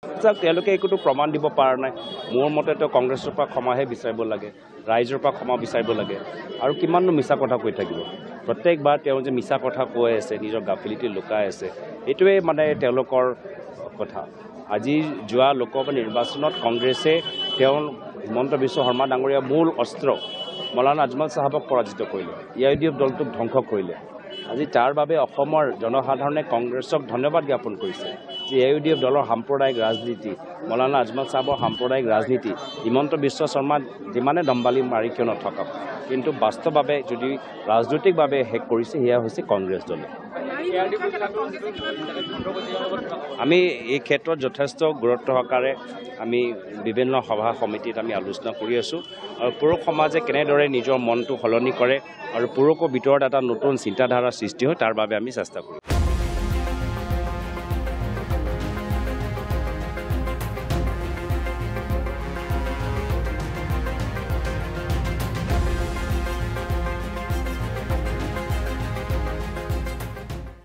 তেওঁলোকে একোটো প্ৰমাণ দিব পৰা নাই মোৰ মতেতো কংগ্ৰেছৰ পৰা ক্ষমাহে বিচাৰিব লাগে ৰাইজৰ পৰা ক্ষমা বিচাৰিব লাগে আৰু কিমাননো মিছা কথা কৈ থাকিব প্ৰত্যেকবাৰ তেওঁ যে মিছা কথা কৈ আছে নিজৰ গাফিলিটি লুকাই আছে এইটোৱে মানে তেওঁলোকৰ কথা আজি যোৱা লোকসভা নিৰ্বাচনত কংগ্ৰেছে তেওঁ হিমন্ত বিশ্ব শৰ্মা ডাঙৰীয়া মূল অস্ত্ৰ মৌলানা আজমল সাহেবক পৰাজিত কৰিলে ইউডিএফ দলটোক ধ্বংস কৰিলে আজি তাৰ বাবে অসমৰ জনসাধাৰণে কংগ্ৰেছক ধন্যবাদ জ্ঞাপন কৰিছে যে ইউডিএফ দলৰ সাম্প্ৰদায়িক ৰাজনীতি মৌলানা আজমল সাহেবৰ সাম্প্ৰদায়িক ৰাজনীতি হিমন্ত বিশ্ব শৰ্মা যিমানে দম্বালি মাৰি কিয় নথকক কিন্তু বাস্তৱভাৱে যদি ৰাজনৈতিকভাৱে শেষ কৰিছে সেয়া হৈছে কংগ্ৰেছ দলে আমি এই ক্ষেত্ৰত যথেষ্ট গুৰুত্ব সহকাৰে আমি বিভিন্ন সভা সমিতিত আমি আলোচনা কৰি আছোঁ আৰু পুৰুষ সমাজে কেনেদৰে নিজৰ মনটো সলনি কৰে আৰু পুৰুষৰ ভিতৰত এটা নতুন চিন্তাধাৰা সৃষ্টি হয় তাৰ বাবে আমি চেষ্টা কৰোঁ